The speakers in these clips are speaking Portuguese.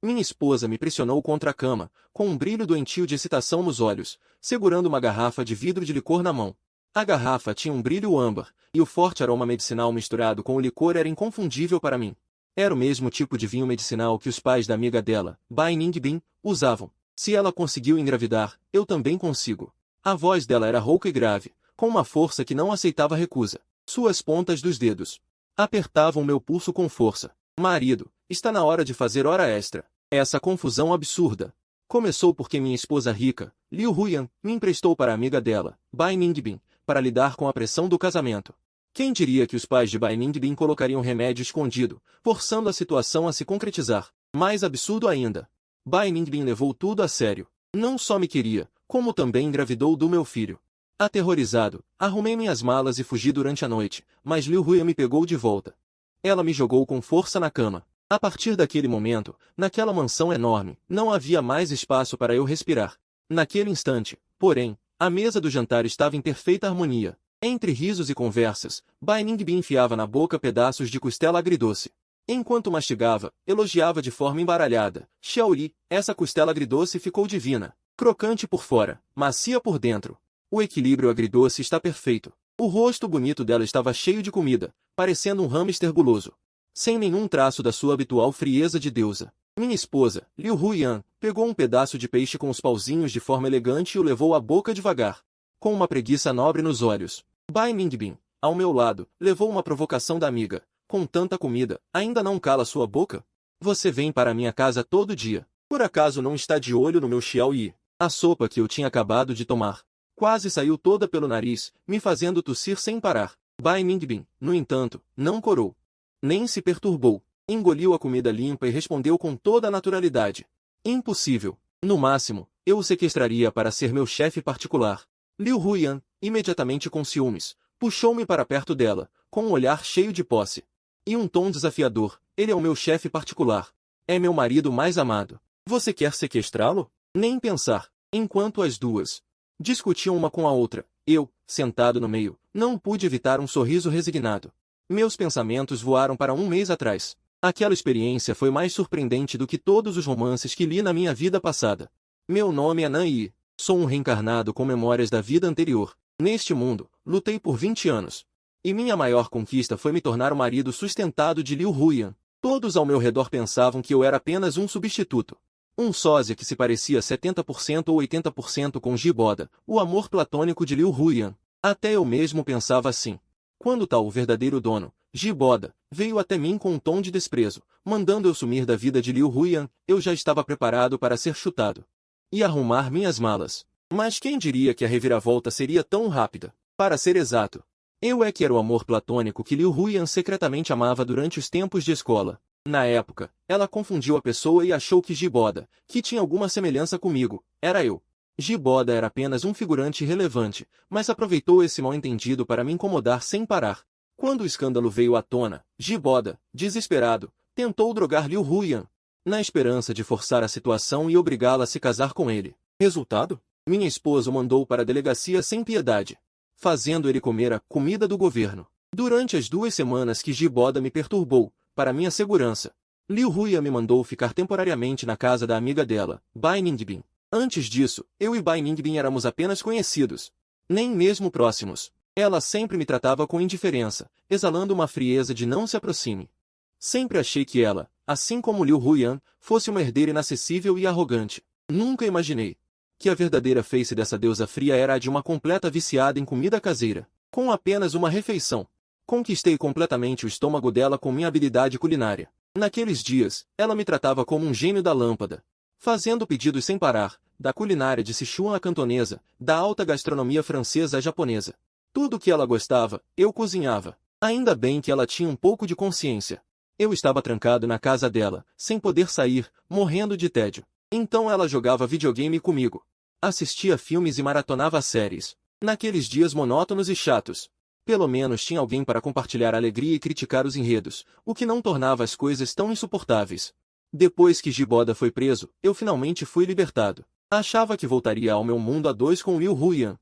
Minha esposa me pressionou contra a cama, com um brilho doentio de excitação nos olhos, segurando uma garrafa de vidro de licor na mão. A garrafa tinha um brilho âmbar, e o forte aroma medicinal misturado com o licor era inconfundível para mim. Era o mesmo tipo de vinho medicinal que os pais da amiga dela, Bai Ningbin, usavam. Se ela conseguiu engravidar, eu também consigo. A voz dela era rouca e grave, com uma força que não aceitava recusa. Suas pontas dos dedos apertavam meu pulso com força. Marido, está na hora de fazer hora extra. Essa confusão absurda começou porque minha esposa rica, Liu Huyan, me emprestou para a amiga dela, Bai Ningbin, para lidar com a pressão do casamento. Quem diria que os pais de Bai Ningbin colocariam remédio escondido, forçando a situação a se concretizar? Mais absurdo ainda. Bai Ningbin levou tudo a sério. Não só me queria, como também engravidou do meu filho. Aterrorizado, arrumei minhas malas e fugi durante a noite, mas Liu Huyan me pegou de volta. Ela me jogou com força na cama. A partir daquele momento, naquela mansão enorme, não havia mais espaço para eu respirar. Naquele instante, porém, a mesa do jantar estava em perfeita harmonia. Entre risos e conversas, Bai Ningbin enfiava na boca pedaços de costela agridoce. Enquanto mastigava, elogiava de forma embaralhada. Xiaoli, essa costela agridoce ficou divina. Crocante por fora, macia por dentro. O equilíbrio agridoce está perfeito. O rosto bonito dela estava cheio de comida, parecendo um hamster guloso. Sem nenhum traço da sua habitual frieza de deusa. Minha esposa, Liu Huyan, pegou um pedaço de peixe com os pauzinhos de forma elegante e o levou à boca devagar, com uma preguiça nobre nos olhos. Bai Ningbin, ao meu lado, levou uma provocação da amiga. Com tanta comida, ainda não cala sua boca? Você vem para minha casa todo dia. Por acaso não está de olho no meu Xiaoyi? A sopa que eu tinha acabado de tomar quase saiu toda pelo nariz, me fazendo tossir sem parar. Bai Ningbin, no entanto, não corou. Nem se perturbou. Engoliu a comida limpa e respondeu com toda a naturalidade. Impossível. No máximo, eu o sequestraria para ser meu chefe particular. Liu Huyan, imediatamente com ciúmes, puxou-me para perto dela, com um olhar cheio de posse. E um tom desafiador. Ele é o meu chefe particular. É meu marido mais amado. Você quer sequestrá-lo? Nem pensar. Enquanto as duas discutiam uma com a outra, eu, sentado no meio, não pude evitar um sorriso resignado. Meus pensamentos voaram para um mês atrás. Aquela experiência foi mais surpreendente do que todos os romances que li na minha vida passada. Meu nome é Nan Yi. Sou um reencarnado com memórias da vida anterior. Neste mundo, lutei por 20 anos. E minha maior conquista foi me tornar o marido sustentado de Liu Huyan. Todos ao meu redor pensavam que eu era apenas um substituto. Um sósia que se parecia 70% ou 80% com Jiboda, o amor platônico de Liu Huyan. Até eu mesmo pensava assim. Quando tal o verdadeiro dono, Jiboda, veio até mim com um tom de desprezo, mandando eu sumir da vida de Liu Huyan, eu já estava preparado para ser chutado e arrumar minhas malas. Mas quem diria que a reviravolta seria tão rápida? Para ser exato, eu é que era o amor platônico que Liu Huyan secretamente amava durante os tempos de escola. Na época, ela confundiu a pessoa e achou que Jiboda, que tinha alguma semelhança comigo, era eu. Jiboda era apenas um figurante irrelevante, mas aproveitou esse mal-entendido para me incomodar sem parar. Quando o escândalo veio à tona, Jiboda, desesperado, tentou drogar Liu Huyan, na esperança de forçar a situação e obrigá-la a se casar com ele. Resultado? Minha esposa o mandou para a delegacia sem piedade, fazendo ele comer a comida do governo. Durante as 2 semanas que Jiboda me perturbou, para minha segurança, Liu Huyan me mandou ficar temporariamente na casa da amiga dela, Bai Ningbin. Antes disso, eu e Bai Ningbin éramos apenas conhecidos, nem mesmo próximos. Ela sempre me tratava com indiferença, exalando uma frieza de não se aproxime. Sempre achei que ela, assim como Liu Huyan, fosse uma herdeira inacessível e arrogante. Nunca imaginei que a verdadeira face dessa deusa fria era a de uma completa viciada em comida caseira. Com apenas uma refeição, conquistei completamente o estômago dela com minha habilidade culinária. Naqueles dias, ela me tratava como um gênio da lâmpada, fazendo pedidos sem parar, da culinária de Sichuan à cantonesa, da alta gastronomia francesa à japonesa. Tudo o que ela gostava, eu cozinhava. Ainda bem que ela tinha um pouco de consciência. Eu estava trancado na casa dela, sem poder sair, morrendo de tédio. Então ela jogava videogame comigo, assistia filmes e maratonava séries. Naqueles dias monótonos e chatos, pelo menos tinha alguém para compartilhar a alegria e criticar os enredos, o que não tornava as coisas tão insuportáveis. Depois que Jiboda foi preso, eu finalmente fui libertado. Achava que voltaria ao meu mundo a 2 com Liu Huyan.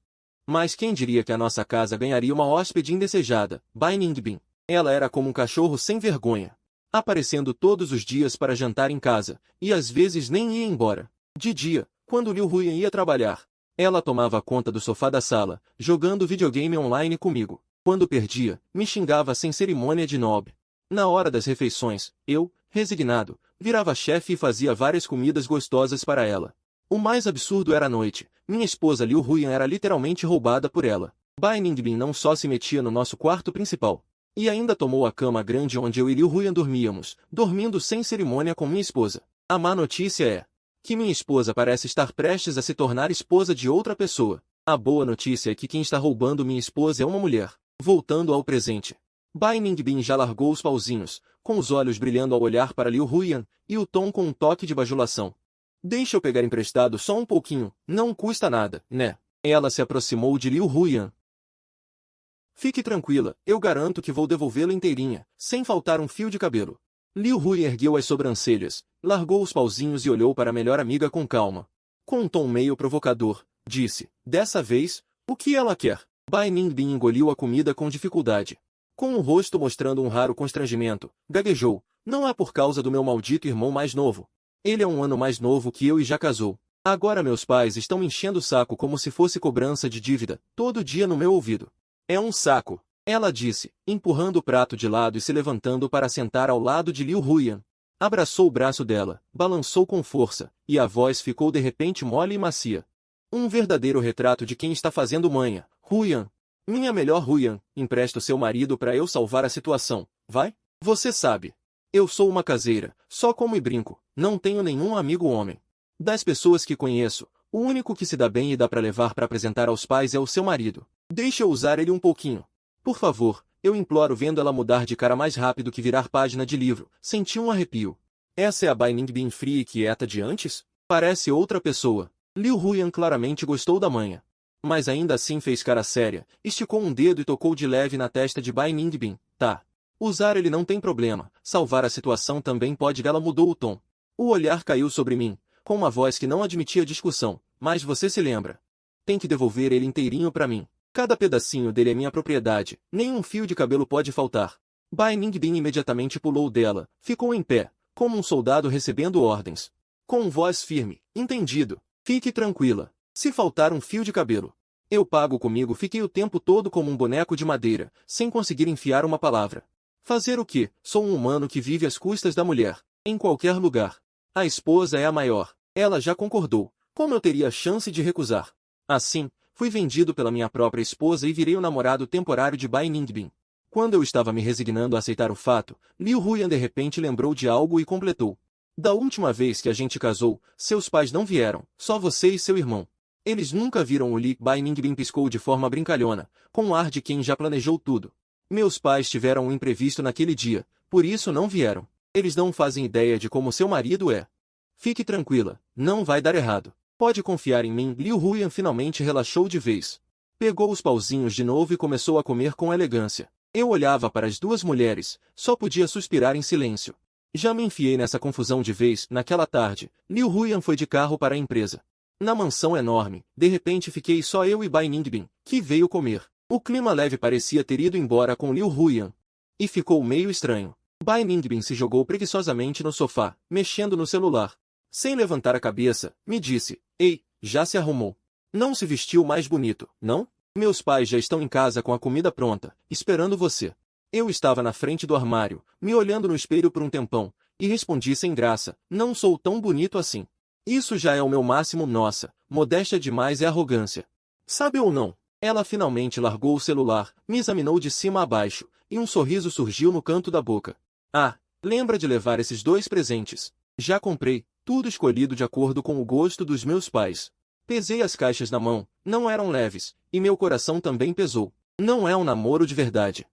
Mas quem diria que a nossa casa ganharia uma hóspede indesejada, Bai Ningbin. Ela era como um cachorro sem vergonha. aparecendo todos os dias para jantar em casa, e às vezes nem ia embora. De dia, quando Liu Huyan ia trabalhar, ela tomava conta do sofá da sala, jogando videogame online comigo. Quando perdia, me xingava sem cerimônia de nobre. Na hora das refeições, eu, resignado, virava chefe e fazia várias comidas gostosas para ela. O mais absurdo era a noite. Minha esposa Liu Huyan era literalmente roubada por ela. Bai Ningbin não só se metia no nosso quarto principal, e ainda tomou a cama grande onde eu e Liu Huyan dormíamos, dormindo sem cerimônia com minha esposa. A má notícia é que minha esposa parece estar prestes a se tornar esposa de outra pessoa. A boa notícia é que quem está roubando minha esposa é uma mulher. Voltando ao presente. Bai Ningbin já largou os pauzinhos, com os olhos brilhando ao olhar para Liu Huyan, e o tom com um toque de bajulação. Deixa eu pegar emprestado só um pouquinho, não custa nada, né? Ela se aproximou de Liu Huyan. Fique tranquila, eu garanto que vou devolvê-la inteirinha, sem faltar um fio de cabelo. Liu Huyan ergueu as sobrancelhas, largou os pauzinhos e olhou para a melhor amiga com calma. Com um tom meio provocador, disse, dessa vez, o que ela quer? Bai Ningbin engoliu a comida com dificuldade. Com o rosto mostrando um raro constrangimento, gaguejou, não é por causa do meu maldito irmão mais novo. Ele é um ano mais novo que eu e já casou. Agora meus pais estão me enchendo o saco como se fosse cobrança de dívida, todo dia no meu ouvido. É um saco, ela disse, empurrando o prato de lado e se levantando para sentar ao lado de Liu Huyan. Abraçou o braço dela, balançou com força, e a voz ficou de repente mole e macia. Um verdadeiro retrato de quem está fazendo manha. Huyan. Minha melhor Huyan, empresta o seu marido para eu salvar a situação, vai? Você sabe. Eu sou uma caseira, só como e brinco, não tenho nenhum amigo homem. Das pessoas que conheço, o único que se dá bem e dá para levar para apresentar aos pais é o seu marido. Deixa eu usar ele um pouquinho. Por favor, eu imploro vendo ela mudar de cara mais rápido que virar página de livro, senti um arrepio. Essa é a Bai Ningbin fria e quieta de antes? Parece outra pessoa. Liu Huyan claramente gostou da manha. Mas ainda assim fez cara séria, esticou um dedo e tocou de leve na testa de Bai Ningbin. Tá. Usar ele não tem problema, salvar a situação também pode. Ela mudou o tom. O olhar caiu sobre mim, com uma voz que não admitia discussão, mas você se lembra. Tem que devolver ele inteirinho para mim. Cada pedacinho dele é minha propriedade, nenhum fio de cabelo pode faltar. Bai Ningbin imediatamente pulou dela, ficou em pé, como um soldado recebendo ordens. Com voz firme, entendido. Fique tranquila. Se faltar um fio de cabelo, eu pago comigo. Fiquei o tempo todo como um boneco de madeira, sem conseguir enfiar uma palavra. Fazer o quê? Sou um humano que vive às custas da mulher, em qualquer lugar. A esposa é a maior. Ela já concordou. Como eu teria a chance de recusar? Assim, fui vendido pela minha própria esposa e virei o namorado temporário de Bai Ningbin. Quando eu estava me resignando a aceitar o fato, Liu Huyan de repente lembrou de algo e completou. Da última vez que a gente casou, seus pais não vieram, só você e seu irmão. Eles nunca viram o Li. Bai Ningbin piscou de forma brincalhona, com o ar de quem já planejou tudo. Meus pais tiveram um imprevisto naquele dia, por isso não vieram. Eles não fazem ideia de como seu marido é. Fique tranquila, não vai dar errado. Pode confiar em mim. Liu Huyan finalmente relaxou de vez. Pegou os pauzinhos de novo e começou a comer com elegância. Eu olhava para as duas mulheres, só podia suspirar em silêncio. Já me enfiei nessa confusão de vez. Naquela tarde, Liu Huyan foi de carro para a empresa. Na mansão enorme, de repente fiquei só eu e Bai Ningbin, que veio comer. O clima leve parecia ter ido embora com Liu Huyan. E ficou meio estranho. Bai Ningbin se jogou preguiçosamente no sofá, mexendo no celular. Sem levantar a cabeça, me disse, ei, já se arrumou. Não se vestiu mais bonito, não? Meus pais já estão em casa com a comida pronta, esperando você. Eu estava na frente do armário, me olhando no espelho por um tempão, e respondi sem graça, não sou tão bonito assim. Isso já é o meu máximo. Nossa, modéstia demais é arrogância. Sabe ou não? Ela finalmente largou o celular, me examinou de cima a baixo, e um sorriso surgiu no canto da boca. Ah, lembra de levar esses 2 presentes. Já comprei, tudo escolhido de acordo com o gosto dos meus pais. Pesei as caixas na mão, não eram leves, e meu coração também pesou. Não é um namoro de verdade.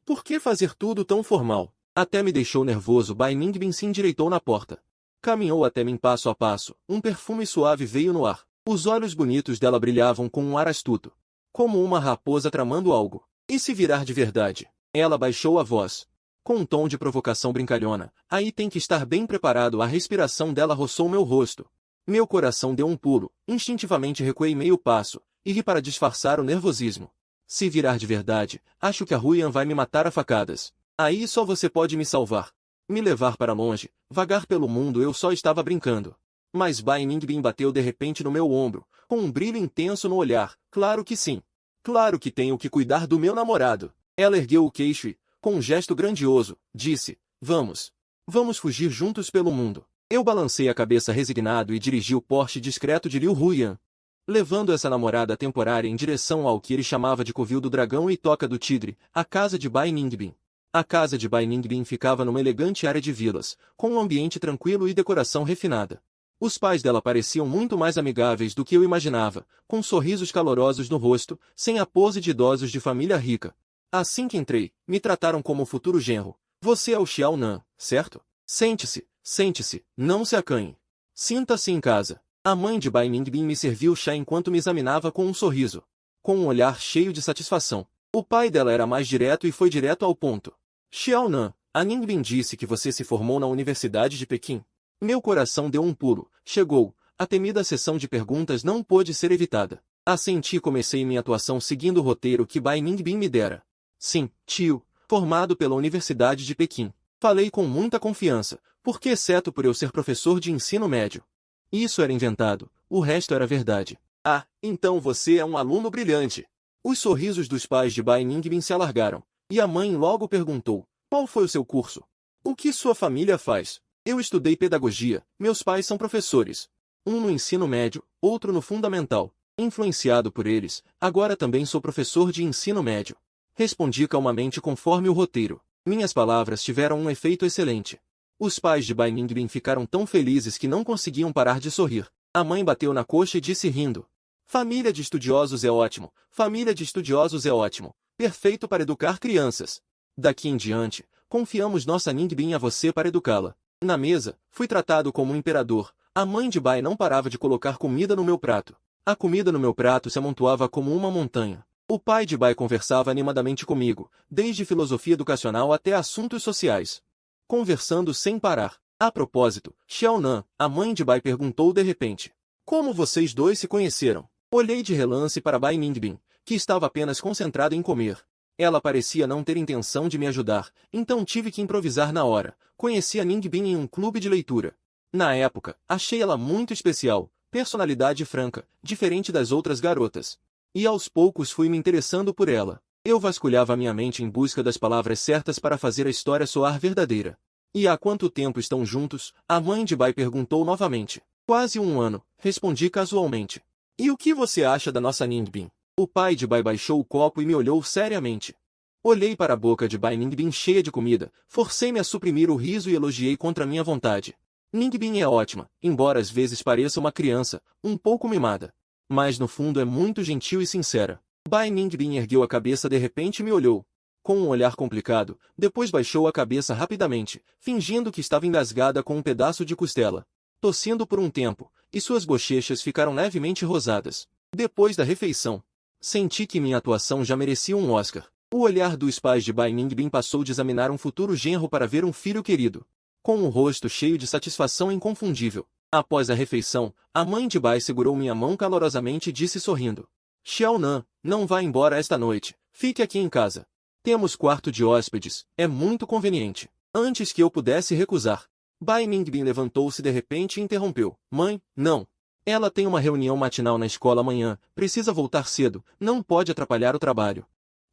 Por que fazer tudo tão formal? Até me deixou nervoso. Bai Ningbin se endireitou na porta. Caminhou até mim passo a passo, um perfume suave veio no ar. Os olhos bonitos dela brilhavam com um ar astuto. Como uma raposa tramando algo. E se virar de verdade? Ela baixou a voz. Com um tom de provocação brincalhona. Aí tem que estar bem preparado. A respiração dela roçou meu rosto. Meu coração deu um pulo, instintivamente recuei meio passo, e ri para disfarçar o nervosismo. Se virar de verdade, acho que a Huyan vai me matar a facadas. Aí só você pode me salvar. Me levar para longe, vagar pelo mundo, eu só estava brincando. Mas Bai Ningbin bateu de repente no meu ombro, com um brilho intenso no olhar. Claro que sim. Claro que tenho que cuidar do meu namorado. Ela ergueu o queixo e, com um gesto grandioso, disse, vamos. Vamos fugir juntos pelo mundo. Eu balancei a cabeça resignado e dirigi o Porsche discreto de Liu Huyan, levando essa namorada temporária em direção ao que ele chamava de Covil do Dragão e Toca do Tigre, a casa de Bai Ningbin. A casa de Bai Ningbin ficava numa elegante área de vilas, com um ambiente tranquilo e decoração refinada. Os pais dela pareciam muito mais amigáveis do que eu imaginava, com sorrisos calorosos no rosto, sem a pose de idosos de família rica. Assim que entrei, me trataram como futuro genro. Você é o Xiao Nan, certo? Sente-se, não se acanhe. Sinta-se em casa. A mãe de Bai Ningbin me serviu chá enquanto me examinava com um sorriso, com um olhar cheio de satisfação. O pai dela era mais direto e foi direto ao ponto. Xiao Nan, a Ningbin disse que você se formou na Universidade de Pequim. Meu coração deu um pulo. Chegou. A temida sessão de perguntas não pôde ser evitada. Assenti e comecei minha atuação seguindo o roteiro que Bai Ningbin me dera. Sim, tio, formado pela Universidade de Pequim. Falei com muita confiança, porque exceto por eu ser professor de ensino médio. Isso era inventado, o resto era verdade. Ah, então você é um aluno brilhante. Os sorrisos dos pais de Bai Ningbin se alargaram, e a mãe logo perguntou, qual foi o seu curso? O que sua família faz? Eu estudei pedagogia, meus pais são professores. Um no ensino médio, outro no fundamental. Influenciado por eles, agora também sou professor de ensino médio. Respondi calmamente conforme o roteiro. Minhas palavras tiveram um efeito excelente. Os pais de Bai Ningbin ficaram tão felizes que não conseguiam parar de sorrir. A mãe bateu na coxa e disse rindo. Família de estudiosos é ótimo, família de estudiosos é ótimo. Perfeito para educar crianças. Daqui em diante, confiamos nossa Ningbin a você para educá-la. Na mesa, fui tratado como um imperador. A mãe de Bai não parava de colocar comida no meu prato. A comida no meu prato se amontoava como uma montanha. O pai de Bai conversava animadamente comigo, desde filosofia educacional até assuntos sociais. Conversando sem parar. A propósito, Xiao Nan, a mãe de Bai perguntou de repente. Como vocês dois se conheceram? Olhei de relance para Bai Ningbin, que estava apenas concentrado em comer. Ela parecia não ter intenção de me ajudar, então tive que improvisar na hora. Conheci a Ningbin em um clube de leitura. Na época, achei ela muito especial, personalidade franca, diferente das outras garotas. E aos poucos fui me interessando por ela. Eu vasculhava minha mente em busca das palavras certas para fazer a história soar verdadeira. E há quanto tempo estão juntos? A mãe de Bai perguntou novamente. Quase 1 ano, respondi casualmente. E o que você acha da nossa Ningbin? O pai de Bai baixou o copo e me olhou seriamente. Olhei para a boca de Bai Ningbin cheia de comida, forcei-me a suprimir o riso e elogiei contra minha vontade. Ningbin é ótima, embora às vezes pareça uma criança, um pouco mimada. Mas no fundo é muito gentil e sincera. Bai Ningbin ergueu a cabeça de repente e me olhou. Com um olhar complicado, depois baixou a cabeça rapidamente, fingindo que estava engasgada com um pedaço de costela. Tossindo por um tempo, e suas bochechas ficaram levemente rosadas. Depois da refeição, senti que minha atuação já merecia um Oscar. O olhar dos pais de Bai Ningbin passou de examinar um futuro genro para ver um filho querido. Com um rosto cheio de satisfação inconfundível. Após a refeição, a mãe de Bai segurou minha mão calorosamente e disse sorrindo. Xiao Nan, não vá embora esta noite, fique aqui em casa. Temos quarto de hóspedes, é muito conveniente. Antes que eu pudesse recusar, Bai Ningbin levantou-se de repente e interrompeu. Mãe, não. Ela tem uma reunião matinal na escola amanhã, precisa voltar cedo, não pode atrapalhar o trabalho.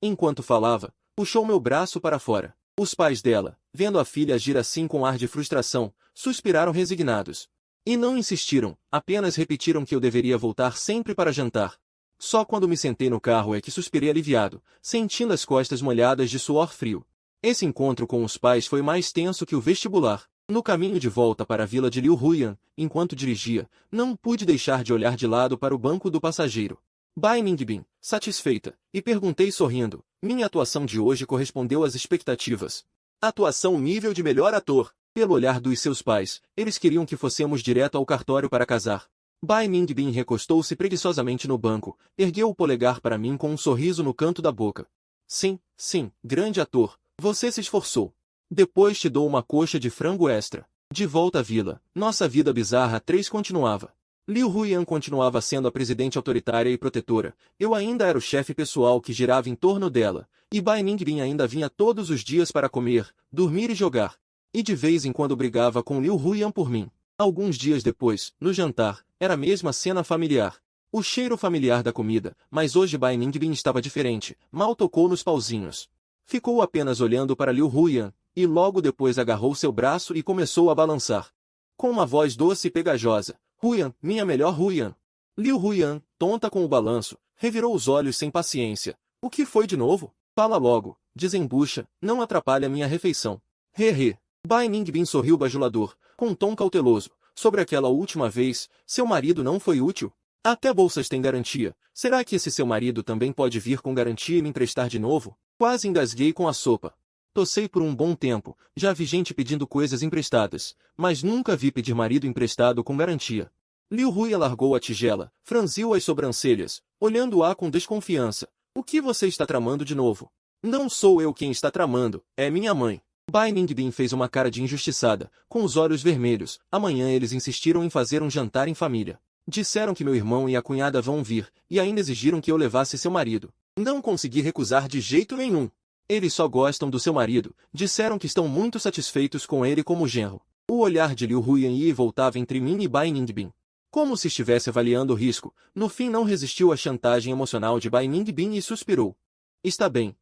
Enquanto falava, puxou meu braço para fora. Os pais dela, vendo a filha agir assim com ar de frustração, suspiraram resignados. E não insistiram, apenas repetiram que eu deveria voltar sempre para jantar. Só quando me sentei no carro é que suspirei aliviado, sentindo as costas molhadas de suor frio. Esse encontro com os pais foi mais tenso que o vestibular. No caminho de volta para a vila de Liu Huyan, enquanto dirigia, não pude deixar de olhar de lado para o banco do passageiro. Bai Ningbin, satisfeita, e perguntei sorrindo. Minha atuação de hoje correspondeu às expectativas. Atuação nível de melhor ator. Pelo olhar dos seus pais, eles queriam que fossemos direto ao cartório para casar. Bai Ningbin recostou-se preguiçosamente no banco, ergueu o polegar para mim com um sorriso no canto da boca. Sim, grande ator, você se esforçou. Depois te dou uma coxa de frango extra. De volta à vila, nossa vida bizarra 3 continuava. Liu Huyan continuava sendo a presidente autoritária e protetora, eu ainda era o chefe pessoal que girava em torno dela, e Bai Ningbin ainda vinha todos os dias para comer, dormir e jogar. E de vez em quando brigava com Liu Huyan por mim. Alguns dias depois, no jantar, era a mesma cena familiar. O cheiro familiar da comida, mas hoje Bai Ningbin estava diferente, mal tocou nos pauzinhos. Ficou apenas olhando para Liu Huyan, e logo depois agarrou seu braço e começou a balançar. Com uma voz doce e pegajosa, Huyan, minha melhor Huyan. Liu Huyan, tonta com o balanço, revirou os olhos sem paciência. O que foi de novo? Fala logo, desembucha, não atrapalha minha refeição. He. Bai Ningbin sorriu bajulador, com um tom cauteloso. Sobre aquela última vez, seu marido não foi útil? Até bolsas têm garantia. Será que esse seu marido também pode vir com garantia e me emprestar de novo? Quase engasguei com a sopa. Tocei por um bom tempo, já vi gente pedindo coisas emprestadas, mas nunca vi pedir marido emprestado com garantia. Liu Huyan largou a tigela, franziu as sobrancelhas, olhando-a com desconfiança. O que você está tramando de novo? Não sou eu quem está tramando, é minha mãe. Bai Ningbin fez uma cara de injustiçada, com os olhos vermelhos. Amanhã eles insistiram em fazer um jantar em família. Disseram que meu irmão e a cunhada vão vir, e ainda exigiram que eu levasse seu marido. Não consegui recusar de jeito nenhum. Eles só gostam do seu marido, disseram que estão muito satisfeitos com ele como genro. O olhar de Liu Huyan ia e voltava entre mim e Bai Ningbin. Como se estivesse avaliando o risco, no fim não resistiu à chantagem emocional de Bai Ningbin e suspirou. Está bem,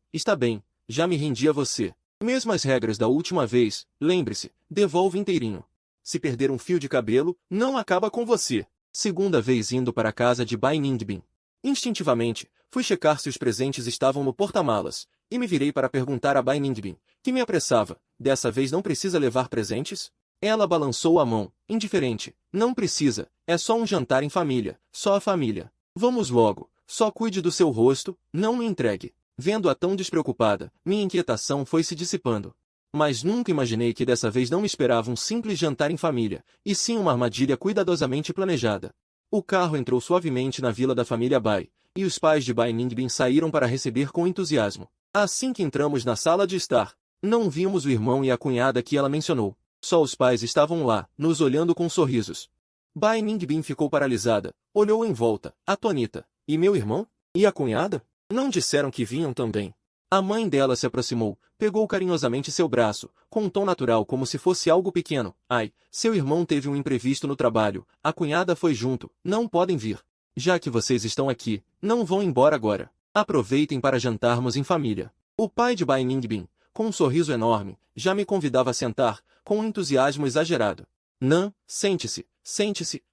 já me rendi a você. Mesmas regras da última vez, lembre-se, devolve inteirinho. Se perder um fio de cabelo, não acaba com você. Segunda vez indo para a casa de Bai Ningbin. Instintivamente, fui checar se os presentes estavam no porta-malas, e me virei para perguntar a Bai Ningbin, que me apressava, dessa vez não precisa levar presentes? Ela balançou a mão, indiferente, não precisa, é só um jantar em família, só a família. Vamos logo, só cuide do seu rosto, não me entregue. Vendo-a tão despreocupada, minha inquietação foi se dissipando. Mas nunca imaginei que dessa vez não me esperava um simples jantar em família, e sim uma armadilha cuidadosamente planejada. O carro entrou suavemente na vila da família Bai, e os pais de Bai Ningbin saíram para receber com entusiasmo. Assim que entramos na sala de estar, não vimos o irmão e a cunhada que ela mencionou. Só os pais estavam lá, nos olhando com sorrisos. Bai Ningbin ficou paralisada, olhou em volta, atônita. E meu irmão? E a cunhada? Não disseram que vinham também. A mãe dela se aproximou, pegou carinhosamente seu braço, com um tom natural como se fosse algo pequeno. Ai, seu irmão teve um imprevisto no trabalho, a cunhada foi junto, não podem vir. Já que vocês estão aqui, não vão embora agora. Aproveitem para jantarmos em família. O pai de Bai Ningbin, com um sorriso enorme, já me convidava a sentar, com um entusiasmo exagerado. Não, sente-se,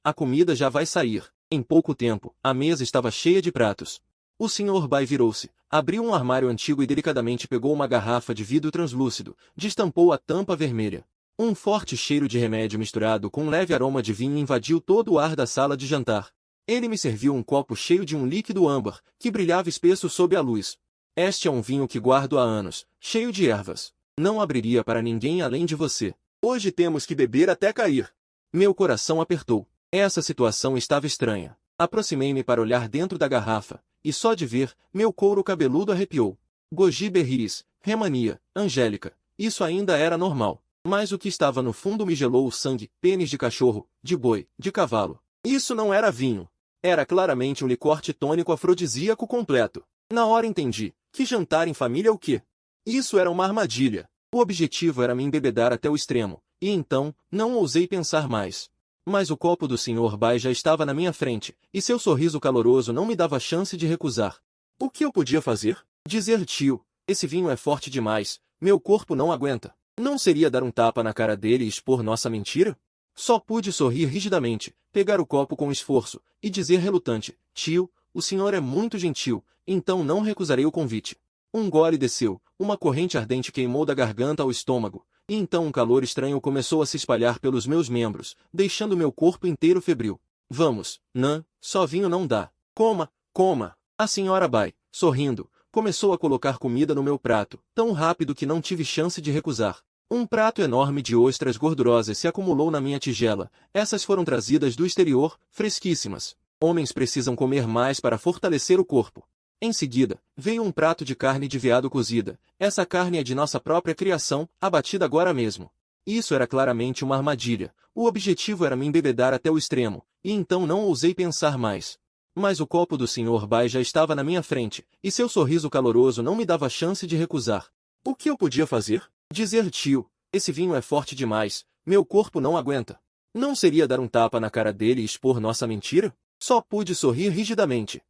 a comida já vai sair. Em pouco tempo, a mesa estava cheia de pratos. O Sr. Bai virou-se, abriu um armário antigo e delicadamente pegou uma garrafa de vidro translúcido, destampou a tampa vermelha. Um forte cheiro de remédio misturado com um leve aroma de vinho invadiu todo o ar da sala de jantar. Ele me serviu um copo cheio de um líquido âmbar, que brilhava espesso sob a luz. Este é um vinho que guardo há anos, cheio de ervas. Não abriria para ninguém além de você. Hoje temos que beber até cair. Meu coração apertou. Essa situação estava estranha. Aproximei-me para olhar dentro da garrafa, e só de ver, meu couro cabeludo arrepiou. Goji Berries, Remania, Angélica, isso ainda era normal. Mas o que estava no fundo me gelou o sangue, pênis de cachorro, de boi, de cavalo. Isso não era vinho. Era claramente um licor tônico afrodisíaco completo. Na hora entendi, que jantar em família é o quê? Isso era uma armadilha. O objetivo era me embebedar até o extremo, e então, não ousei pensar mais. Mas o copo do Sr. Bai já estava na minha frente, e seu sorriso caloroso não me dava chance de recusar. O que eu podia fazer? Dizer tio, esse vinho é forte demais, meu corpo não aguenta. Não seria dar um tapa na cara dele e expor nossa mentira? Só pude sorrir rigidamente, pegar o copo com esforço, e dizer relutante, tio, o senhor é muito gentil, então não recusarei o convite. Um gole desceu, uma corrente ardente queimou da garganta ao estômago, e então um calor estranho começou a se espalhar pelos meus membros, deixando meu corpo inteiro febril. Vamos, Nan, só vinho não dá. Coma. A senhora Bai, sorrindo, começou a colocar comida no meu prato, tão rápido que não tive chance de recusar. Um prato enorme de ostras gordurosas se acumulou na minha tigela. Essas foram trazidas do exterior, fresquíssimas. Homens precisam comer mais para fortalecer o corpo. Em seguida, veio um prato de carne de veado cozida. Essa carne é de nossa própria criação, abatida agora mesmo. Isso era claramente uma armadilha. O objetivo era me embebedar até o extremo, e então não ousei pensar mais. Mas o copo do Sr. Bai já estava na minha frente, e seu sorriso caloroso não me dava chance de recusar. O que eu podia fazer? Dizer tio, Esse vinho é forte demais, meu corpo não aguenta. Não seria dar um tapa na cara dele e expor nossa mentira? Só pude sorrir rigidamente.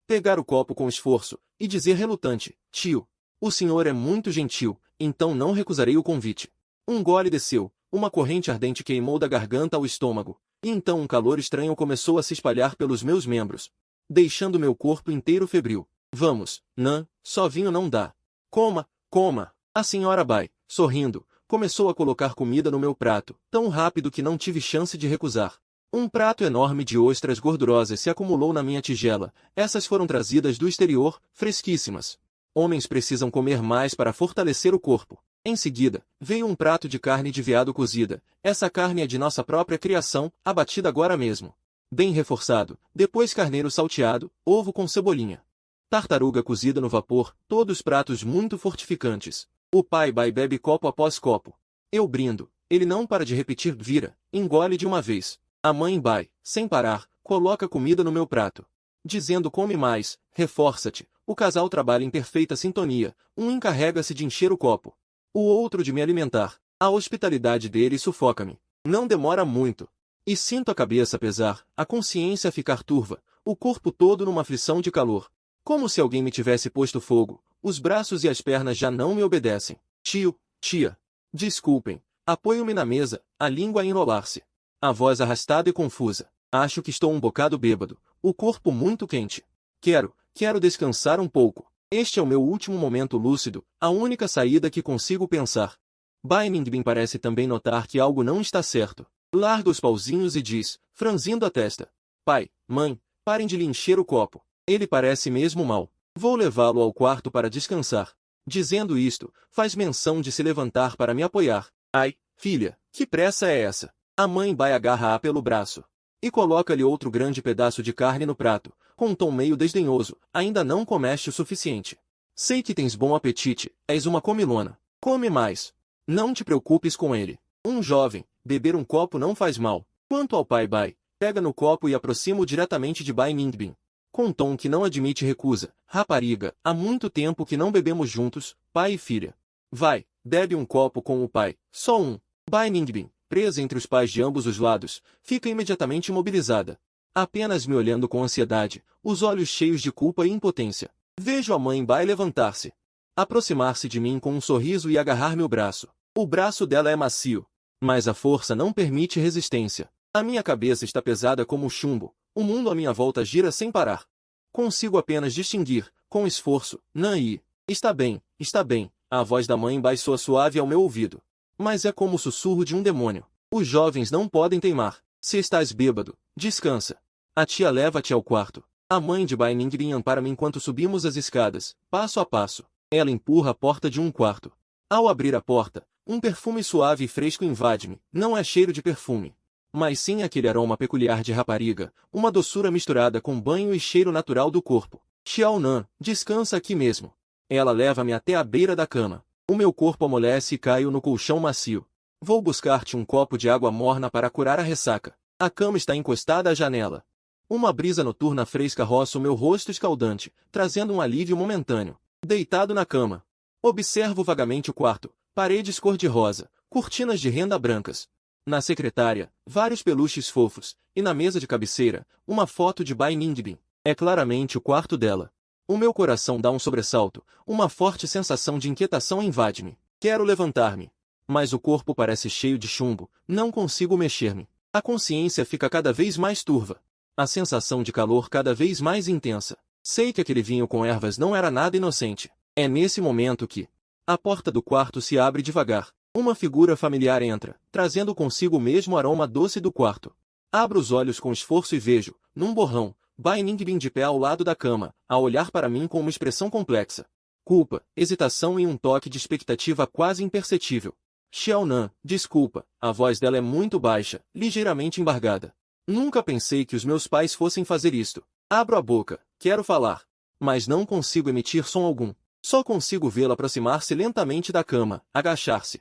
Pegar o copo com esforço, e dizer relutante, tio, o senhor é muito gentil, então não recusarei o convite. Um gole desceu, uma corrente ardente queimou da garganta ao estômago, e então um calor estranho começou a se espalhar pelos meus membros, deixando meu corpo inteiro febril. Vamos, Nan, só vinho não dá. Coma, coma. A senhora Bai, sorrindo, começou a colocar comida no meu prato, tão rápido que não tive chance de recusar. Um prato enorme de ostras gordurosas se acumulou na minha tigela. Essas foram trazidas do exterior, fresquíssimas. Homens precisam comer mais para fortalecer o corpo. Em seguida, veio um prato de carne de veado cozida. Essa carne é de nossa própria criação, abatida agora mesmo. Bem reforçado. Depois carneiro salteado, ovo com cebolinha. Tartaruga cozida no vapor, todos pratos muito fortificantes. O pai Bai bebe copo após copo. Eu brindo. Ele não para de repetir vira, engole de uma vez. A mãe Bai, sem parar, coloca comida no meu prato. Dizendo come mais, reforça-te. O casal trabalha em perfeita sintonia. Um encarrega-se de encher o copo. O outro de me alimentar. A hospitalidade dele sufoca-me. Não demora muito. E sinto a cabeça pesar, a consciência ficar turva, o corpo todo numa aflição de calor. Como se alguém me tivesse posto fogo. Os braços e as pernas já não me obedecem. Tio, tia. Desculpem. Apoio-me na mesa, a língua a enrolar-se. A voz arrastada e confusa. Acho que estou um bocado bêbado. O corpo muito quente. Quero descansar um pouco. Este é o meu último momento lúcido, a única saída que consigo pensar. Bai Ningbin parece também notar que algo não está certo. Larga os pauzinhos e diz, franzindo a testa. Pai, mãe, parem de lhe encher o copo. Ele parece mesmo mal. Vou levá-lo ao quarto para descansar. Dizendo isto, faz menção de se levantar para me apoiar. Ai, filha, que pressa é essa? A mãe Bai agarra-a pelo braço. E coloca-lhe outro grande pedaço de carne no prato, com um tom meio desdenhoso. Ainda não comeste o suficiente. Sei que tens bom apetite, és uma comilona. Come mais. Não te preocupes com ele. Um jovem, beber um copo não faz mal. Quanto ao pai Bai, pega no copo e aproxima-o diretamente de Bai Ningbin. Com um tom que não admite recusa. Rapariga, há muito tempo que não bebemos juntos, pai e filha. Vai, bebe um copo com o pai, só um. Bai Ningbin, presa entre os pais de ambos os lados, fica imediatamente imobilizada. Apenas me olhando com ansiedade, os olhos cheios de culpa e impotência. Vejo a mãe Bai levantar-se. Aproximar-se de mim com um sorriso e agarrar meu braço. O braço dela é macio, mas a força não permite resistência. A minha cabeça está pesada como chumbo. O mundo à minha volta gira sem parar. Consigo apenas distinguir, com esforço, Nan-i. Está bem, está bem. A voz da mãe Bai soa suave ao meu ouvido. Mas é como o sussurro de um demônio. Os jovens não podem teimar. Se estás bêbado, descansa. A tia leva-te ao quarto. A mãe de Bai Ningbin ampara-me enquanto subimos as escadas, passo a passo. Ela empurra a porta de um quarto. Ao abrir a porta, um perfume suave e fresco invade-me. Não é cheiro de perfume, mas sim aquele aroma peculiar de rapariga, uma doçura misturada com banho e cheiro natural do corpo. Xiaonan, descansa aqui mesmo. Ela leva-me até a beira da cama. O meu corpo amolece e caio no colchão macio. Vou buscar-te um copo de água morna para curar a ressaca. A cama está encostada à janela. Uma brisa noturna fresca roça o meu rosto escaldante, trazendo um alívio momentâneo. Deitado na cama, observo vagamente o quarto. Paredes cor-de-rosa, cortinas de renda brancas. Na secretária, vários peluches fofos, e na mesa de cabeceira, uma foto de Bai Ningbin. É claramente o quarto dela. O meu coração dá um sobressalto, uma forte sensação de inquietação invade-me. Quero levantar-me, mas o corpo parece cheio de chumbo, não consigo mexer-me. A consciência fica cada vez mais turva. A sensação de calor cada vez mais intensa. Sei que aquele vinho com ervas não era nada inocente. É nesse momento que a porta do quarto se abre devagar. Uma figura familiar entra, trazendo consigo o mesmo aroma doce do quarto. Abro os olhos com esforço e vejo, num borrão, Bai Ningbin de pé ao lado da cama, a olhar para mim com uma expressão complexa. Culpa, hesitação e um toque de expectativa quase imperceptível. Xiaonan, desculpa, a voz dela é muito baixa, ligeiramente embargada. Nunca pensei que os meus pais fossem fazer isto. Abro a boca, quero falar, mas não consigo emitir som algum. Só consigo vê-la aproximar-se lentamente da cama, agachar-se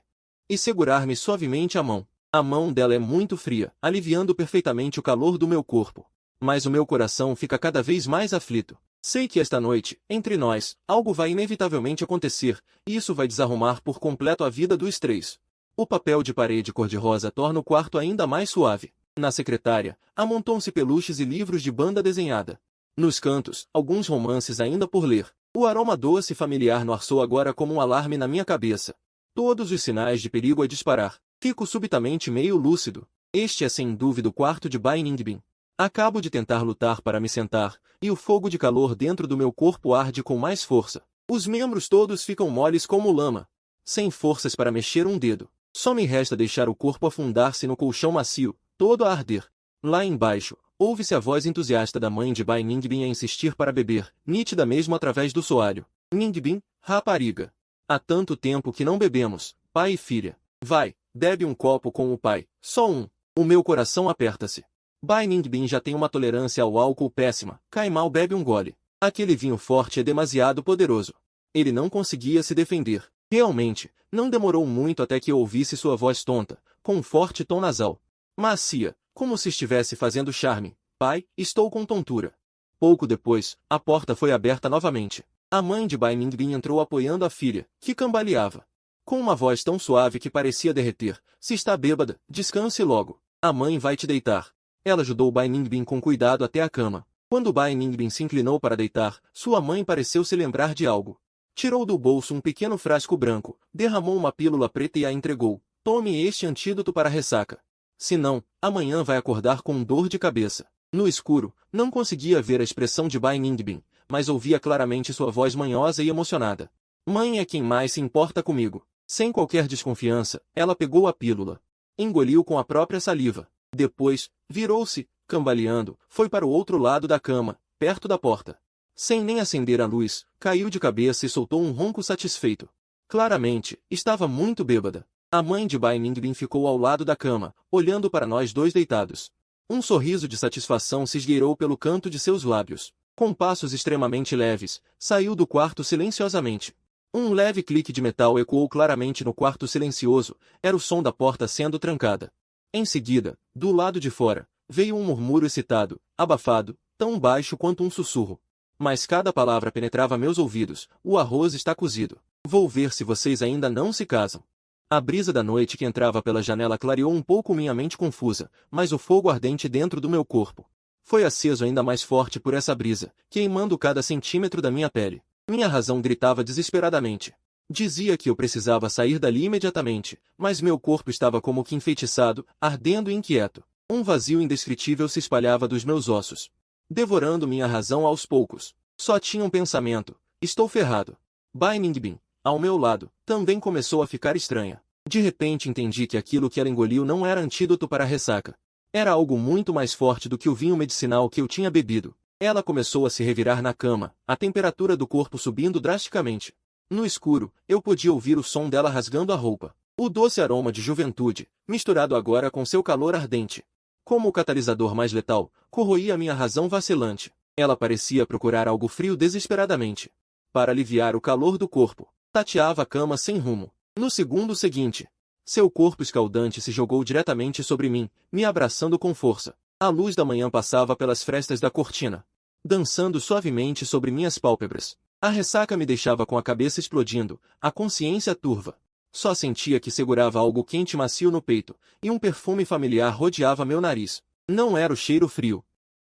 e segurar-me suavemente a mão. A mão dela é muito fria, aliviando perfeitamente o calor do meu corpo. Mas o meu coração fica cada vez mais aflito. Sei que esta noite, entre nós, algo vai inevitavelmente acontecer, e isso vai desarrumar por completo a vida dos três. O papel de parede cor-de-rosa torna o quarto ainda mais suave. Na secretária, amontoam-se peluches e livros de banda desenhada. Nos cantos, alguns romances ainda por ler. O aroma doce e familiar no ar soa agora como um alarme na minha cabeça. Todos os sinais de perigo a disparar. Fico subitamente meio lúcido. Este é sem dúvida o quarto de Bai Ningbin. Acabo de tentar lutar para me sentar, e o fogo de calor dentro do meu corpo arde com mais força. Os membros todos ficam moles como lama. Sem forças para mexer um dedo. Só me resta deixar o corpo afundar-se no colchão macio, todo a arder. Lá embaixo, ouve-se a voz entusiasta da mãe de Bai Ningbin a insistir para beber, nítida mesmo através do soalho. Ningbin, rapariga. Há tanto tempo que não bebemos, pai e filha. Vai, bebe um copo com o pai, só um. O meu coração aperta-se. Bai Ningbin já tem uma tolerância ao álcool péssima. Cai mal bebe um gole. Aquele vinho forte é demasiado poderoso. Ele não conseguia se defender. Realmente, não demorou muito até que eu ouvisse sua voz tonta, com um forte tom nasal. Macia, como se estivesse fazendo charme. Pai, estou com tontura. Pouco depois, a porta foi aberta novamente. A mãe de Bai Ningbin entrou apoiando a filha, que cambaleava. Com uma voz tão suave que parecia derreter. Se está bêbada, descanse logo. A mãe vai te deitar. Ela ajudou Bai Ningbin com cuidado até a cama. Quando Bai Ningbin se inclinou para deitar, sua mãe pareceu se lembrar de algo. Tirou do bolso um pequeno frasco branco, derramou uma pílula preta e a entregou. Tome este antídoto para a ressaca. Senão, amanhã vai acordar com dor de cabeça. No escuro, não conseguia ver a expressão de Bai Ningbin, mas ouvia claramente sua voz manhosa e emocionada. Mãe é quem mais se importa comigo. Sem qualquer desconfiança, ela pegou a pílula. Engoliu com a própria saliva. Depois, virou-se, cambaleando, foi para o outro lado da cama, perto da porta. Sem nem acender a luz, caiu de cabeça e soltou um ronco satisfeito. Claramente, estava muito bêbada. A mãe de Bai Ningbin ficou ao lado da cama, olhando para nós dois deitados. Um sorriso de satisfação se esgueirou pelo canto de seus lábios. Com passos extremamente leves, saiu do quarto silenciosamente. Um leve clique de metal ecoou claramente no quarto silencioso, era o som da porta sendo trancada. Em seguida, do lado de fora, veio um murmúrio excitado, abafado, tão baixo quanto um sussurro. Mas cada palavra penetrava meus ouvidos. O arroz está cozido. Vou ver se vocês ainda não se casam. A brisa da noite que entrava pela janela clareou um pouco minha mente confusa, mas o fogo ardente dentro do meu corpo foi aceso ainda mais forte por essa brisa, queimando cada centímetro da minha pele. Minha razão gritava desesperadamente. Dizia que eu precisava sair dali imediatamente, mas meu corpo estava como que enfeitiçado, ardendo e inquieto. Um vazio indescritível se espalhava dos meus ossos, devorando minha razão aos poucos. Só tinha um pensamento: estou ferrado. Bai Ningbin, ao meu lado, também começou a ficar estranha. De repente entendi que aquilo que ela engoliu não era antídoto para a ressaca. Era algo muito mais forte do que o vinho medicinal que eu tinha bebido. Ela começou a se revirar na cama, a temperatura do corpo subindo drasticamente. No escuro, eu podia ouvir o som dela rasgando a roupa. O doce aroma de juventude, misturado agora com seu calor ardente. Como o catalisador mais letal, corroía minha razão vacilante. Ela parecia procurar algo frio desesperadamente. Para aliviar o calor do corpo, tateava a cama sem rumo. No segundo seguinte, seu corpo escaldante se jogou diretamente sobre mim, me abraçando com força. A luz da manhã passava pelas frestas da cortina, dançando suavemente sobre minhas pálpebras. A ressaca me deixava com a cabeça explodindo, a consciência turva. Só sentia que segurava algo quente e macio no peito, e um perfume familiar rodeava meu nariz. Não era o cheiro frio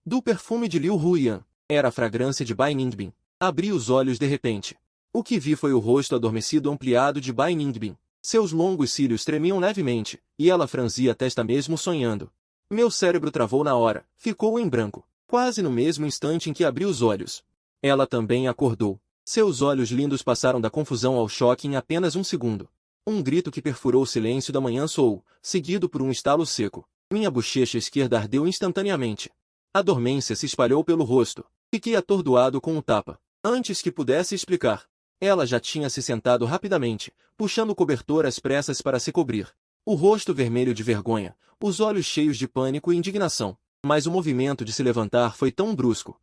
do perfume de Liu Huiyan, era a fragrância de Bai Ningbin. Abri os olhos de repente. O que vi foi o rosto adormecido ampliado de Bai Ningbin. Seus longos cílios tremiam levemente, e ela franzia a testa mesmo sonhando. Meu cérebro travou na hora, ficou em branco, quase no mesmo instante em que abri os olhos. Ela também acordou. Seus olhos lindos passaram da confusão ao choque em apenas um segundo. Um grito que perfurou o silêncio da manhã soou, seguido por um estalo seco. Minha bochecha esquerda ardeu instantaneamente. A dormência se espalhou pelo rosto. Fiquei atordoado com o tapa. Antes que pudesse explicar, ela já tinha se sentado rapidamente, puxando o cobertor às pressas para se cobrir. O rosto vermelho de vergonha, os olhos cheios de pânico e indignação. Mas o movimento de se levantar foi tão brusco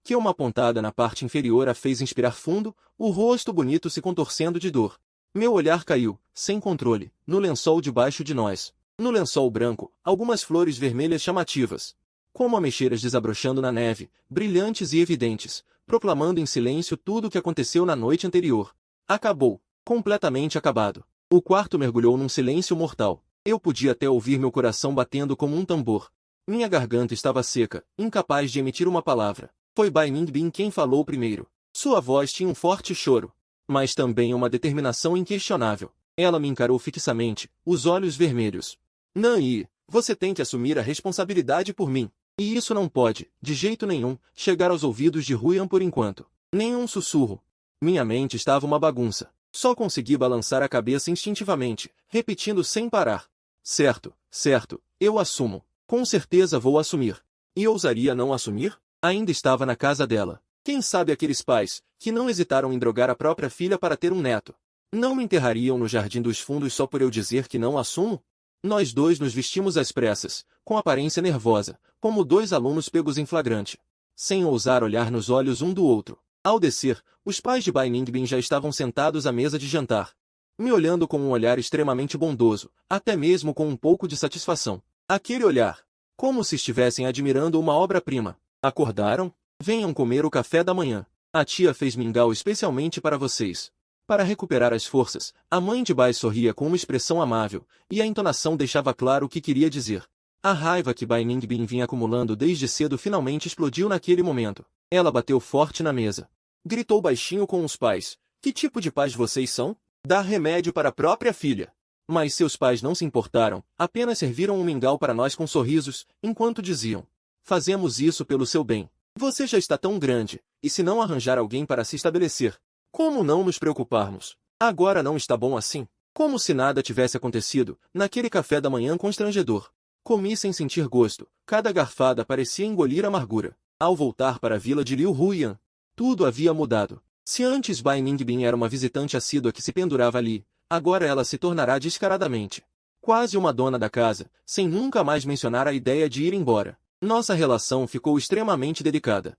que uma pontada na parte inferior a fez inspirar fundo, o rosto bonito se contorcendo de dor. Meu olhar caiu, sem controle, no lençol debaixo de nós. No lençol branco, algumas flores vermelhas chamativas, como ameixeiras desabrochando na neve, brilhantes e evidentes, proclamando em silêncio tudo o que aconteceu na noite anterior. Acabou, completamente acabado. O quarto mergulhou num silêncio mortal. Eu podia até ouvir meu coração batendo como um tambor. Minha garganta estava seca, incapaz de emitir uma palavra. Foi Bai Ningbin quem falou primeiro. Sua voz tinha um forte choro, mas também uma determinação inquestionável. Ela me encarou fixamente, os olhos vermelhos. Nan Yi, você tem que assumir a responsabilidade por mim. E isso não pode, de jeito nenhum, chegar aos ouvidos de Huyan por enquanto. Nenhum sussurro. Minha mente estava uma bagunça. Só consegui balançar a cabeça instintivamente, repetindo sem parar. Certo, certo, eu assumo. Com certeza vou assumir. E ousaria não assumir? Ainda estava na casa dela. Quem sabe aqueles pais, que não hesitaram em drogar a própria filha para ter um neto, não me enterrariam no Jardim dos Fundos só por eu dizer que não assumo? Nós dois nos vestimos às pressas, com aparência nervosa, como dois alunos pegos em flagrante, sem ousar olhar nos olhos um do outro. Ao descer, os pais de Bai Ningbin já estavam sentados à mesa de jantar, me olhando com um olhar extremamente bondoso, até mesmo com um pouco de satisfação. Aquele olhar, como se estivessem admirando uma obra-prima. Acordaram? Venham comer o café da manhã. A tia fez mingau especialmente para vocês. Para recuperar as forças, a mãe de Bai sorria com uma expressão amável, e a entonação deixava claro o que queria dizer. A raiva que Bai Ningbin vinha acumulando desde cedo finalmente explodiu naquele momento. Ela bateu forte na mesa. Gritou baixinho com os pais. Que tipo de pais vocês são? Dar remédio para a própria filha. Mas seus pais não se importaram, apenas serviram um mingau para nós com sorrisos, enquanto diziam: fazemos isso pelo seu bem. Você já está tão grande, e se não arranjar alguém para se estabelecer, como não nos preocuparmos? Agora não está bom assim? Como se nada tivesse acontecido, naquele café da manhã constrangedor. Comi sem sentir gosto, cada garfada parecia engolir amargura. Ao voltar para a vila de Liu Huyan, tudo havia mudado. Se antes Bai Ningbin era uma visitante assídua que se pendurava ali, agora ela se tornará descaradamente quase uma dona da casa, sem nunca mais mencionar a ideia de ir embora. Nossa relação ficou extremamente delicada.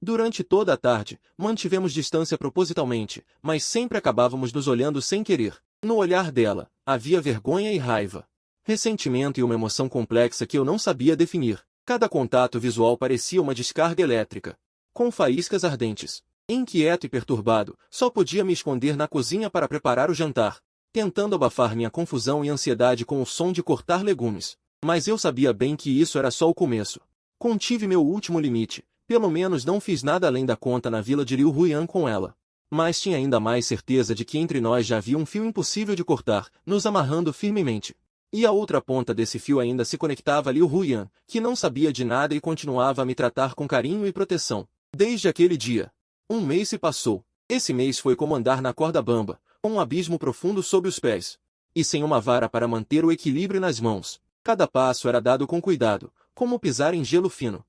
Durante toda a tarde, mantivemos distância propositalmente, mas sempre acabávamos nos olhando sem querer. No olhar dela, havia vergonha e raiva, ressentimento e uma emoção complexa que eu não sabia definir. Cada contato visual parecia uma descarga elétrica, com faíscas ardentes. Inquieto e perturbado, só podia me esconder na cozinha para preparar o jantar, tentando abafar minha confusão e ansiedade com o som de cortar legumes. Mas eu sabia bem que isso era só o começo. Contive meu último limite, pelo menos não fiz nada além da conta na vila de Liu Huyan com ela. Mas tinha ainda mais certeza de que entre nós já havia um fio impossível de cortar, nos amarrando firmemente. E a outra ponta desse fio ainda se conectava a Liu Huyan, que não sabia de nada e continuava a me tratar com carinho e proteção. Desde aquele dia, um mês se passou. Esse mês foi como andar na corda bamba, com um abismo profundo sob os pés, e sem uma vara para manter o equilíbrio nas mãos. Cada passo era dado com cuidado, como pisar em gelo fino.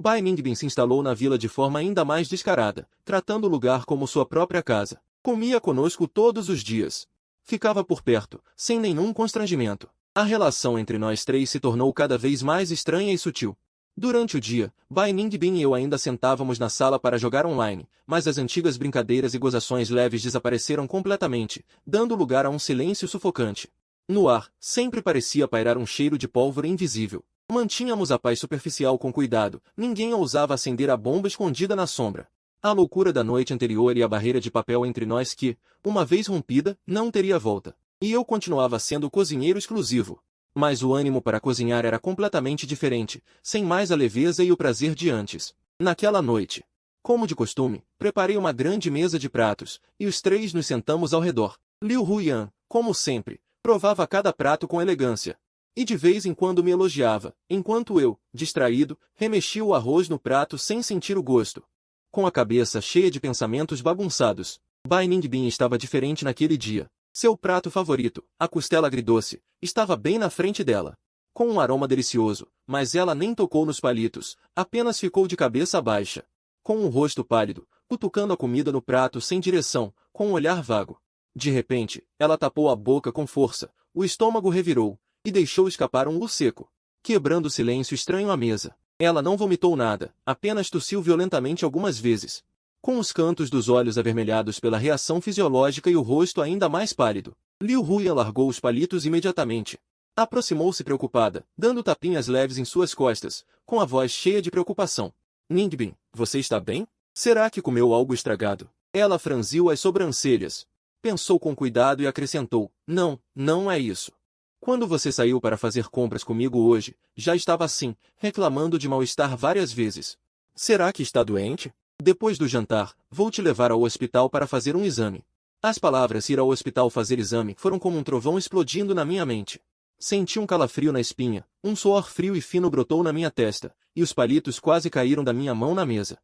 Bai Ningbin se instalou na vila de forma ainda mais descarada, tratando o lugar como sua própria casa. Comia conosco todos os dias. Ficava por perto, sem nenhum constrangimento. A relação entre nós três se tornou cada vez mais estranha e sutil. Durante o dia, Bai Ningbin e eu ainda sentávamos na sala para jogar online, mas as antigas brincadeiras e gozações leves desapareceram completamente, dando lugar a um silêncio sufocante. No ar, sempre parecia pairar um cheiro de pólvora invisível. Mantínhamos a paz superficial com cuidado, ninguém ousava acender a bomba escondida na sombra. A loucura da noite anterior e a barreira de papel entre nós que, uma vez rompida, não teria volta. E eu continuava sendo o cozinheiro exclusivo. Mas o ânimo para cozinhar era completamente diferente, sem mais a leveza e o prazer de antes. Naquela noite, como de costume, preparei uma grande mesa de pratos, e os três nos sentamos ao redor. Liu Huyan, como sempre, provava cada prato com elegância. E de vez em quando me elogiava, enquanto eu, distraído, remexia o arroz no prato sem sentir o gosto. Com a cabeça cheia de pensamentos bagunçados, Bai Ningbin estava diferente naquele dia. Seu prato favorito, a costela agridoce, estava bem na frente dela, com um aroma delicioso, mas ela nem tocou nos palitos, apenas ficou de cabeça baixa, com um rosto pálido, cutucando a comida no prato sem direção, com um olhar vago. De repente, ela tapou a boca com força, o estômago revirou, e deixou escapar um U seco, quebrando o silêncio estranho à mesa. Ela não vomitou nada, apenas tossiu violentamente algumas vezes, com os cantos dos olhos avermelhados pela reação fisiológica e o rosto ainda mais pálido. Liu Huyan largou os palitos imediatamente. Aproximou-se preocupada, dando tapinhas leves em suas costas, com a voz cheia de preocupação. Ningbin, você está bem? Será que comeu algo estragado? Ela franziu as sobrancelhas. Pensou com cuidado e acrescentou, Não, não é isso. Quando você saiu para fazer compras comigo hoje, já estava assim, reclamando de mal-estar várias vezes. Será que está doente? Depois do jantar, vou te levar ao hospital para fazer um exame. As palavras ir ao hospital fazer exame foram como um trovão explodindo na minha mente. Senti um calafrio na espinha, um suor frio e fino brotou na minha testa, e os palitos quase caíram da minha mão na mesa.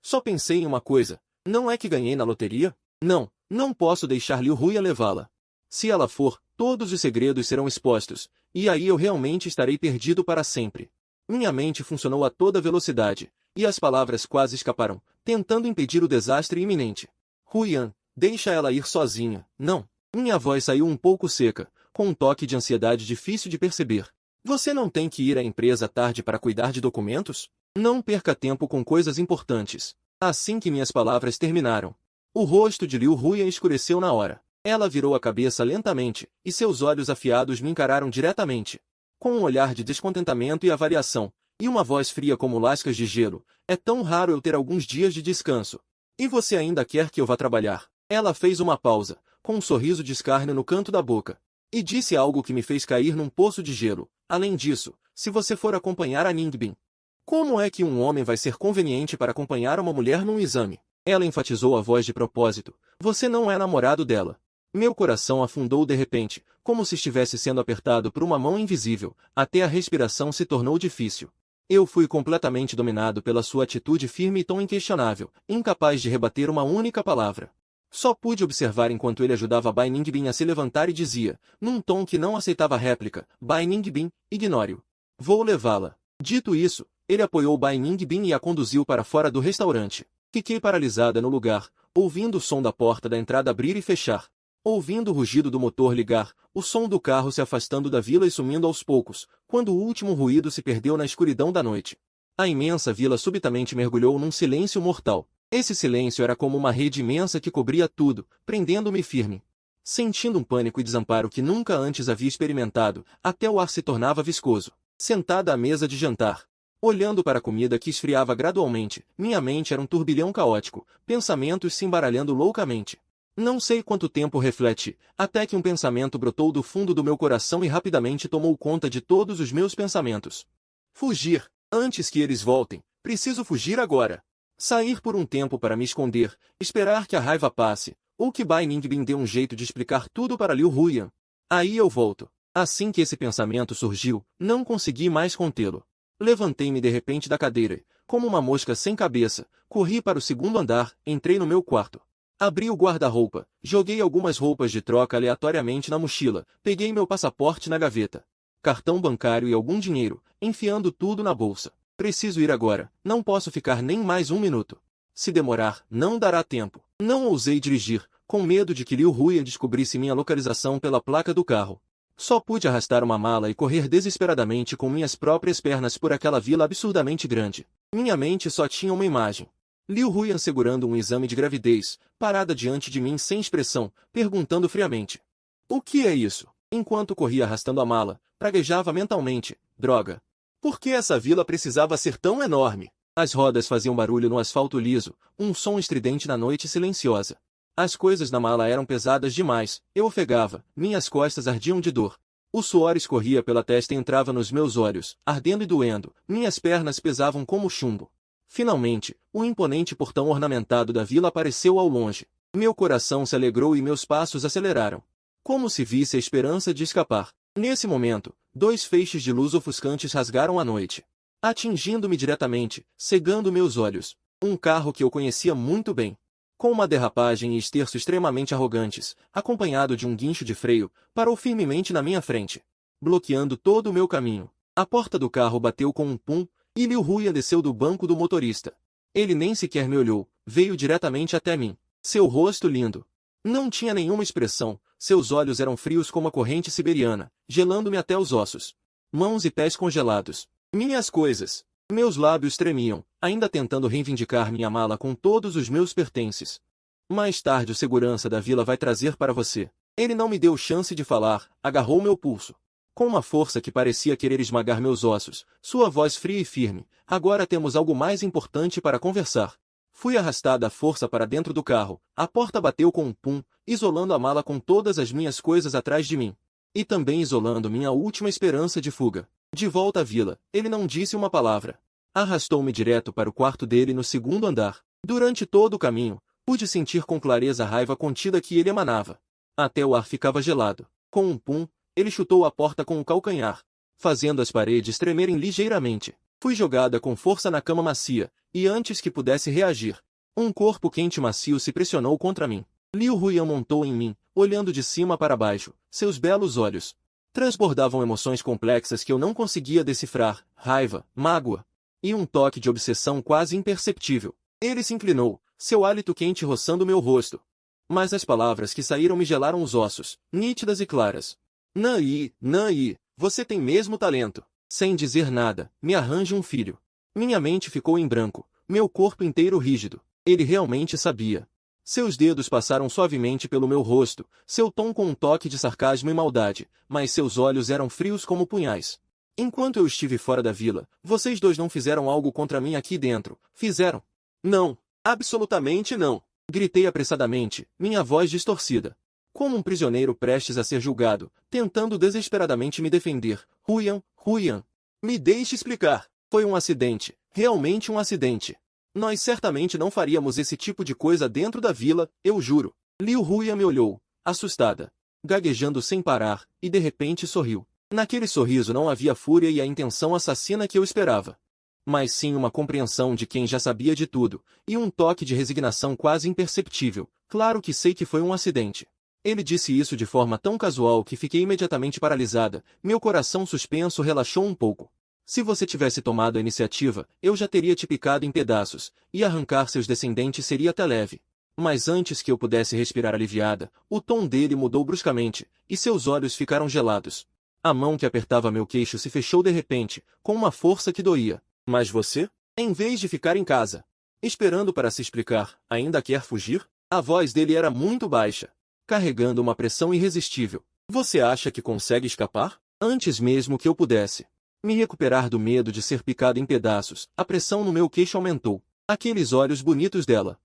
Só pensei em uma coisa. Não é que ganhei na loteria? Não, não posso deixar Liu Ruia levá-la. Se ela for, todos os segredos serão expostos, e aí eu realmente estarei perdido para sempre. Minha mente funcionou a toda velocidade, e as palavras quase escaparam, tentando impedir o desastre iminente. Ruian, deixa ela ir sozinha. Não. Minha voz saiu um pouco seca, com um toque de ansiedade difícil de perceber. Você não tem que ir à empresa à tarde para cuidar de documentos? Não perca tempo com coisas importantes. Assim que minhas palavras terminaram, o rosto de Liu Ruian escureceu na hora. Ela virou a cabeça lentamente, e seus olhos afiados me encararam diretamente. Com um olhar de descontentamento e avaliação, e uma voz fria como lascas de gelo, é tão raro eu ter alguns dias de descanso. E você ainda quer que eu vá trabalhar? Ela fez uma pausa, com um sorriso de escárnio no canto da boca. E disse algo que me fez cair num poço de gelo. Além disso, se você for acompanhar a Ningbin, como é que um homem vai ser conveniente para acompanhar uma mulher num exame? Ela enfatizou a voz de propósito. Você não é namorado dela. Meu coração afundou de repente, como se estivesse sendo apertado por uma mão invisível, até a respiração se tornou difícil. Eu fui completamente dominado pela sua atitude firme e tom inquestionável, incapaz de rebater uma única palavra. Só pude observar enquanto ele ajudava Bai Ningbin a se levantar e dizia, num tom que não aceitava réplica, Bai Ningbin, ignore-o. Vou levá-la. Dito isso, ele apoiou Bai Ningbin e a conduziu para fora do restaurante. Fiquei paralisada no lugar, ouvindo o som da porta da entrada abrir e fechar. Ouvindo o rugido do motor ligar, o som do carro se afastando da vila e sumindo aos poucos, quando o último ruído se perdeu na escuridão da noite. A imensa vila subitamente mergulhou num silêncio mortal. Esse silêncio era como uma rede imensa que cobria tudo, prendendo-me firme. Sentindo um pânico e desamparo que nunca antes havia experimentado, até o ar se tornava viscoso. Sentada à mesa de jantar, olhando para a comida que esfriava gradualmente, minha mente era um turbilhão caótico, pensamentos se embaralhando loucamente. Não sei quanto tempo refleti, até que um pensamento brotou do fundo do meu coração e rapidamente tomou conta de todos os meus pensamentos. Fugir, antes que eles voltem, preciso fugir agora. Sair por um tempo para me esconder, esperar que a raiva passe, ou que Bai Ningbin dê um jeito de explicar tudo para Liu Ruian. Aí eu volto. Assim que esse pensamento surgiu, não consegui mais contê-lo. Levantei-me de repente da cadeira, como uma mosca sem cabeça, corri para o segundo andar, entrei no meu quarto. Abri o guarda-roupa, joguei algumas roupas de troca aleatoriamente na mochila, peguei meu passaporte na gaveta, cartão bancário e algum dinheiro, enfiando tudo na bolsa. Preciso ir agora, não posso ficar nem mais um minuto. Se demorar, não dará tempo. Não ousei dirigir, com medo de que Liu Ruian descobrisse minha localização pela placa do carro. Só pude arrastar uma mala e correr desesperadamente com minhas próprias pernas por aquela vila absurdamente grande. Minha mente só tinha uma imagem. Liu Ruian segurando um exame de gravidez, parada diante de mim sem expressão, perguntando friamente. O que é isso? Enquanto corria arrastando a mala, praguejava mentalmente. Droga! Por que essa vila precisava ser tão enorme? As rodas faziam barulho no asfalto liso, um som estridente na noite silenciosa. As coisas na mala eram pesadas demais, eu ofegava, minhas costas ardiam de dor. O suor escorria pela testa e entrava nos meus olhos, ardendo e doendo, minhas pernas pesavam como chumbo. Finalmente, o imponente portão ornamentado da vila apareceu ao longe. Meu coração se alegrou e meus passos aceleraram. Como se visse a esperança de escapar. Nesse momento, 2 feixes de luz ofuscantes rasgaram a noite, atingindo-me diretamente, cegando meus olhos. Um carro que eu conhecia muito bem, com uma derrapagem e esterço extremamente arrogantes, acompanhado de um guincho de freio, parou firmemente na minha frente, bloqueando todo o meu caminho. A porta do carro bateu com um pum, e Liu Ruian desceu do banco do motorista. Ele nem sequer me olhou, veio diretamente até mim. Seu rosto lindo. Não tinha nenhuma expressão, seus olhos eram frios como a corrente siberiana, gelando-me até os ossos. Mãos e pés congelados. Minhas coisas. Meus lábios tremiam, ainda tentando reivindicar minha mala com todos os meus pertences. Mais tarde o segurança da vila vai trazer para você. Ele não me deu chance de falar, agarrou meu pulso. Com uma força que parecia querer esmagar meus ossos, sua voz fria e firme. Agora temos algo mais importante para conversar. Fui arrastada à força para dentro do carro. A porta bateu com um pum, isolando a mala com todas as minhas coisas atrás de mim. E também isolando minha última esperança de fuga. De volta à vila, ele não disse uma palavra. Arrastou-me direto para o quarto dele no segundo andar. Durante todo o caminho, pude sentir com clareza a raiva contida que ele emanava. Até o ar ficava gelado. Com um pum, ele chutou a porta com o calcanhar, fazendo as paredes tremerem ligeiramente. Fui jogada com força na cama macia, e antes que pudesse reagir, um corpo quente e macio se pressionou contra mim. Liu Huyan montou em mim, olhando de cima para baixo. Seus belos olhos transbordavam emoções complexas que eu não conseguia decifrar: raiva, mágoa e um toque de obsessão quase imperceptível. Ele se inclinou, seu hálito quente roçando meu rosto. Mas as palavras que saíram me gelaram os ossos, nítidas e claras. Nan-yi, você tem mesmo talento. Sem dizer nada, me arranje um filho. Minha mente ficou em branco, meu corpo inteiro rígido. Ele realmente sabia. Seus dedos passaram suavemente pelo meu rosto, seu tom com um toque de sarcasmo e maldade, mas seus olhos eram frios como punhais. Enquanto eu estive fora da vila, vocês dois não fizeram algo contra mim aqui dentro, fizeram? Não, absolutamente não. Gritei apressadamente, minha voz distorcida. Como um prisioneiro prestes a ser julgado, tentando desesperadamente me defender. Huyan, me deixe explicar. Foi um acidente, realmente um acidente. Nós certamente não faríamos esse tipo de coisa dentro da vila, eu juro. Liu Huyan me olhou, assustada, gaguejando sem parar, e de repente sorriu. Naquele sorriso não havia fúria e a intenção assassina que eu esperava, mas sim uma compreensão de quem já sabia de tudo, e um toque de resignação quase imperceptível. Claro que sei que foi um acidente. Ele disse isso de forma tão casual que fiquei imediatamente paralisada, meu coração suspenso relaxou um pouco. Se você tivesse tomado a iniciativa, eu já teria te picado em pedaços, e arrancar seus descendentes seria até leve. Mas antes que eu pudesse respirar aliviada, o tom dele mudou bruscamente, e seus olhos ficaram gelados. A mão que apertava meu queixo se fechou de repente, com uma força que doía. Mas você, em vez de ficar em casa, esperando para se explicar, ainda quer fugir? A voz dele era muito baixa, carregando uma pressão irresistível. Você acha que consegue escapar? Antes mesmo que eu pudesse me recuperar do medo de ser picado em pedaços, a pressão no meu queixo aumentou. Aqueles olhos bonitos dela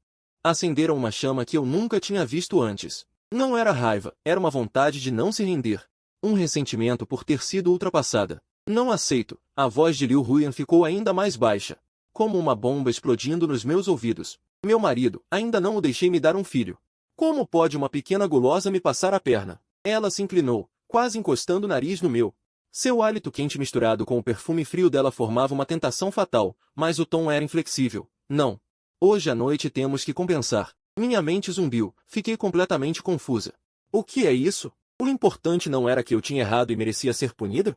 acenderam uma chama que eu nunca tinha visto antes. Não era raiva, era uma vontade de não se render. Um ressentimento por ter sido ultrapassada. Não aceito. A voz de Liu Huyan ficou ainda mais baixa, como uma bomba explodindo nos meus ouvidos. Meu marido, ainda não o deixei me dar um filho. Como pode uma pequena gulosa me passar a perna? Ela se inclinou, quase encostando o nariz no meu. Seu hálito quente misturado com o perfume frio dela formava uma tentação fatal, mas o tom era inflexível. Não. Hoje à noite temos que compensar. Minha mente zumbiu, fiquei completamente confusa. O que é isso? O importante não era que eu tinha errado e merecia ser punida?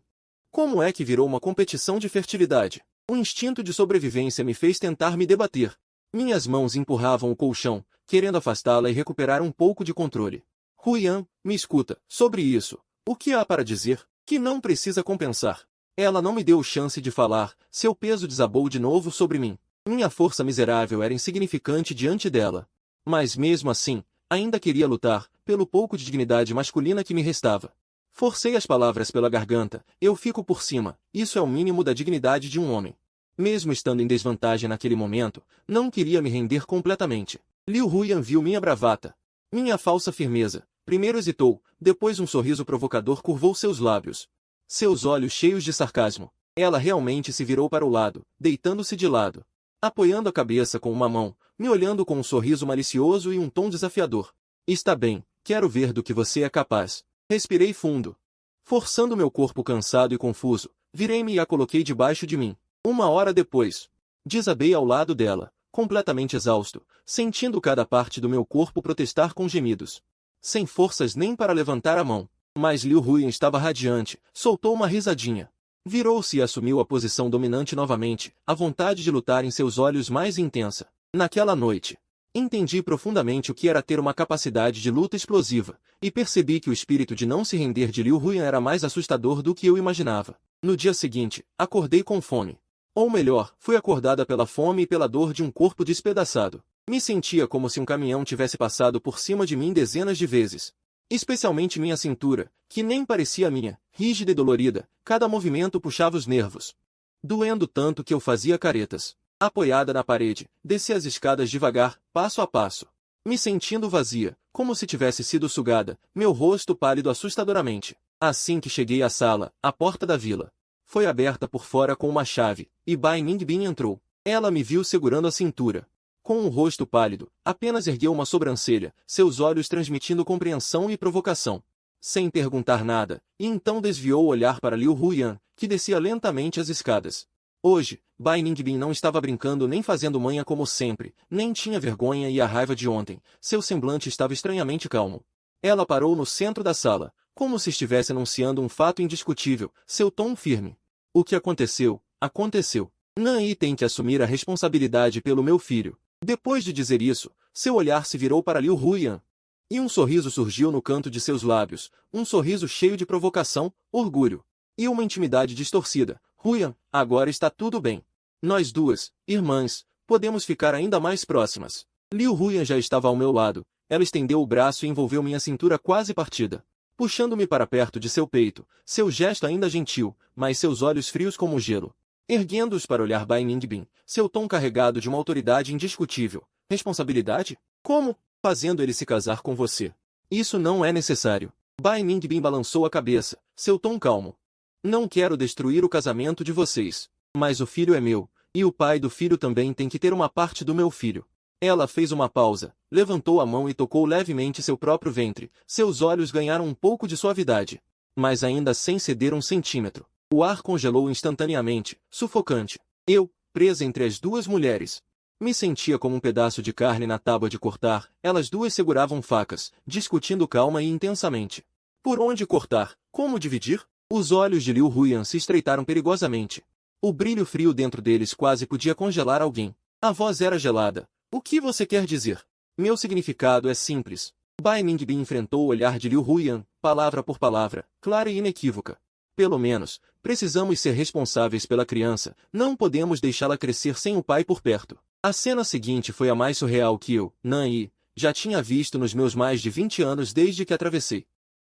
Como é que virou uma competição de fertilidade? O instinto de sobrevivência me fez tentar me debater. Minhas mãos empurravam o colchão, querendo afastá-la e recuperar um pouco de controle. Huyan, me escuta, sobre isso. O que há para dizer? Que não precisa compensar. Ela não me deu chance de falar, seu peso desabou de novo sobre mim. Minha força miserável era insignificante diante dela. Mas mesmo assim, ainda queria lutar, pelo pouco de dignidade masculina que me restava. Forcei as palavras pela garganta, eu fico por cima, isso é o mínimo da dignidade de um homem. Mesmo estando em desvantagem naquele momento, não queria me render completamente. Liu Huyan viu minha bravata, minha falsa firmeza. Primeiro hesitou, depois um sorriso provocador curvou seus lábios. Seus olhos cheios de sarcasmo. Ela realmente se virou para o lado, deitando-se de lado, apoiando a cabeça com uma mão, me olhando com um sorriso malicioso e um tom desafiador. Está bem, quero ver do que você é capaz. Respirei fundo. Forçando meu corpo cansado e confuso, virei-me e a coloquei debaixo de mim. 1 hora depois, desabei ao lado dela, completamente exausto, sentindo cada parte do meu corpo protestar com gemidos. Sem forças nem para levantar a mão. Mas Liu Huyan estava radiante, soltou uma risadinha. Virou-se e assumiu a posição dominante novamente, a vontade de lutar em seus olhos mais intensa. Naquela noite, entendi profundamente o que era ter uma capacidade de luta explosiva, e percebi que o espírito de não se render de Liu Huyan era mais assustador do que eu imaginava. No dia seguinte, acordei com fome. Ou melhor, fui acordada pela fome e pela dor de um corpo despedaçado. Me sentia como se um caminhão tivesse passado por cima de mim dezenas de vezes. Especialmente minha cintura, que nem parecia minha, rígida e dolorida, cada movimento puxava os nervos, doendo tanto que eu fazia caretas. Apoiada na parede, desci as escadas devagar, passo a passo. Me sentindo vazia, como se tivesse sido sugada, meu rosto pálido assustadoramente. Assim que cheguei à sala, a porta da vila foi aberta por fora com uma chave, e Bai Ningbin entrou. Ela me viu segurando a cintura. Com um rosto pálido, apenas ergueu uma sobrancelha, seus olhos transmitindo compreensão e provocação. Sem perguntar nada, e então desviou o olhar para Liu Huyan, que descia lentamente as escadas. Hoje, Bai Ningbin não estava brincando nem fazendo manha como sempre, nem tinha vergonha e a raiva de ontem, seu semblante estava estranhamente calmo. Ela parou no centro da sala, como se estivesse anunciando um fato indiscutível, seu tom firme. O que aconteceu, aconteceu. Nan-yi tem que assumir a responsabilidade pelo meu filho. Depois de dizer isso, seu olhar se virou para Liu Huyan. E um sorriso surgiu no canto de seus lábios, um sorriso cheio de provocação, orgulho. E uma intimidade distorcida. Huyan, agora está tudo bem. Nós duas, irmãs, podemos ficar ainda mais próximas. Liu Huyan já estava ao meu lado. Ela estendeu o braço e envolveu minha cintura quase partida, puxando-me para perto de seu peito, seu gesto ainda gentil, mas seus olhos frios como gelo. Erguendo-os para olhar Bai Ningbin, seu tom carregado de uma autoridade indiscutível. Responsabilidade? Como? Fazendo ele se casar com você. Isso não é necessário. Bai Ningbin balançou a cabeça, seu tom calmo. Não quero destruir o casamento de vocês. Mas o filho é meu, e o pai do filho também tem que ter uma parte do meu filho. Ela fez uma pausa, levantou a mão e tocou levemente seu próprio ventre. Seus olhos ganharam um pouco de suavidade, mas ainda sem ceder um centímetro. O ar congelou instantaneamente, sufocante. Eu, presa entre as duas mulheres, me sentia como um pedaço de carne na tábua de cortar. Elas duas seguravam facas, discutindo calma e intensamente. Por onde cortar? Como dividir? Os olhos de Liu Huyan se estreitaram perigosamente. O brilho frio dentro deles quase podia congelar alguém. A voz era gelada. O que você quer dizer? Meu significado é simples. Bai Ningbin enfrentou o olhar de Liu Huyan, palavra por palavra, clara e inequívoca. Pelo menos, precisamos ser responsáveis pela criança, não podemos deixá-la crescer sem o pai por perto. A cena seguinte foi a mais surreal que eu, Nan-yi, já tinha visto nos meus mais de 20 anos desde que atravessei.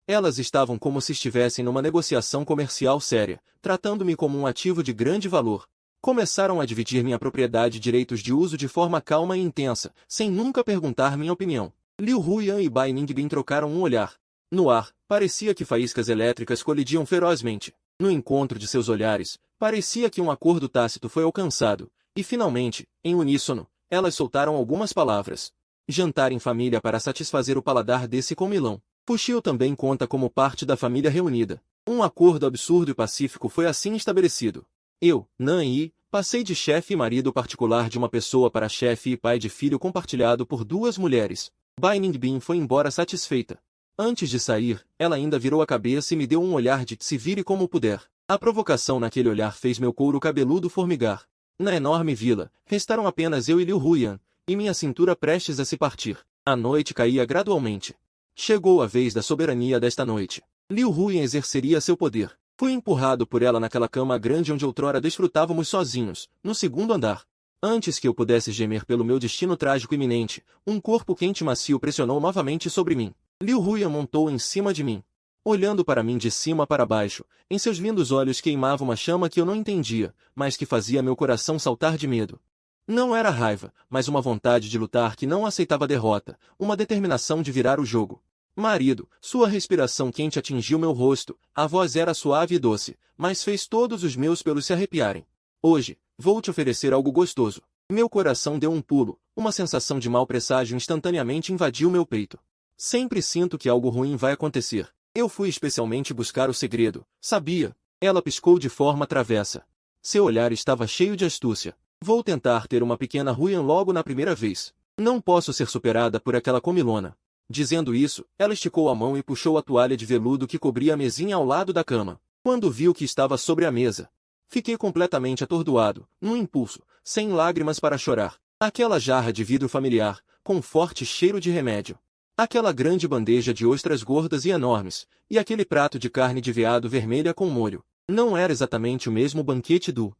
Elas estavam como se estivessem numa negociação comercial séria, tratando-me como um ativo de grande valor. Começaram a dividir minha propriedade e direitos de uso de forma calma e intensa, sem nunca perguntar minha opinião. Liu Huyan e Bai Ningbin trocaram um olhar. No ar, parecia que faíscas elétricas colidiam ferozmente. No encontro de seus olhares, parecia que um acordo tácito foi alcançado, e finalmente, em uníssono, elas soltaram algumas palavras. Jantar em família para satisfazer o paladar desse comilão. Fuxiu também conta como parte da família reunida. Um acordo absurdo e pacífico foi assim estabelecido. Eu, Nan-yi, passei de chefe e marido particular de uma pessoa para chefe e pai de filho compartilhado por duas mulheres. Bai Ningbin foi embora satisfeita. Antes de sair, ela ainda virou a cabeça e me deu um olhar de se vire como puder. A provocação naquele olhar fez meu couro cabeludo formigar. Na enorme vila, restaram apenas eu e Liu Huyan, e minha cintura prestes a se partir. A noite caía gradualmente. Chegou a vez da soberania desta noite. Liu Huyan exerceria seu poder. Fui empurrado por ela naquela cama grande onde outrora desfrutávamos sozinhos, no segundo andar. Antes que eu pudesse gemer pelo meu destino trágico iminente, um corpo quente e macio pressionou novamente sobre mim. Liu Huyan montou em cima de mim. Olhando para mim de cima para baixo, em seus lindos olhos queimava uma chama que eu não entendia, mas que fazia meu coração saltar de medo. Não era raiva, mas uma vontade de lutar que não aceitava a derrota, uma determinação de virar o jogo. Marido, sua respiração quente atingiu meu rosto, a voz era suave e doce, mas fez todos os meus pelos se arrepiarem. Hoje, vou te oferecer algo gostoso. Meu coração deu um pulo, uma sensação de mau presságio instantaneamente invadiu meu peito. Sempre sinto que algo ruim vai acontecer. Eu fui especialmente buscar o segredo, sabia? Ela piscou de forma travessa. Seu olhar estava cheio de astúcia. Vou tentar ter uma pequena Huyan logo na primeira vez. Não posso ser superada por aquela comilona. Dizendo isso, ela esticou a mão e puxou a toalha de veludo que cobria a mesinha ao lado da cama. Quando viu que estava sobre a mesa, fiquei completamente atordoado, num impulso, sem lágrimas para chorar. Aquela jarra de vidro familiar, com forte cheiro de remédio. Aquela grande bandeja de ostras gordas e enormes, e aquele prato de carne de veado vermelha com molho. Não era exatamente o mesmo banquete do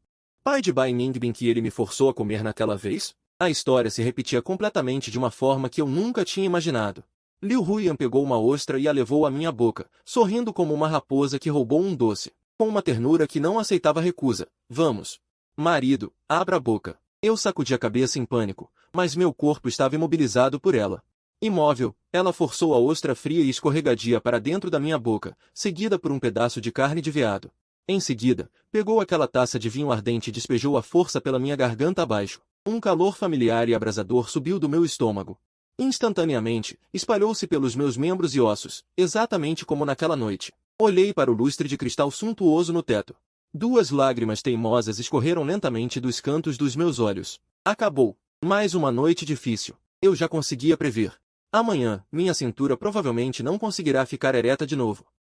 pai de Bai Ningbin que ele me forçou a comer naquela vez? A história se repetia completamente de uma forma que eu nunca tinha imaginado. Liu Huyan pegou uma ostra e a levou à minha boca, sorrindo como uma raposa que roubou um doce, com uma ternura que não aceitava recusa. Vamos. Marido, abra a boca. Eu sacudi a cabeça em pânico, mas meu corpo estava imobilizado por ela. Imóvel, ela forçou a ostra fria e escorregadia para dentro da minha boca, seguida por um pedaço de carne de veado. Em seguida, pegou aquela taça de vinho ardente e despejou à força pela minha garganta abaixo. Um calor familiar e abrasador subiu do meu estômago. Instantaneamente, espalhou-se pelos meus membros e ossos, exatamente como naquela noite. Olhei para o lustre de cristal suntuoso no teto. Duas lágrimas teimosas escorreram lentamente dos cantos dos meus olhos. Acabou. Mais uma noite difícil. Eu já conseguia prever. Amanhã, minha cintura provavelmente não conseguirá ficar ereta de novo.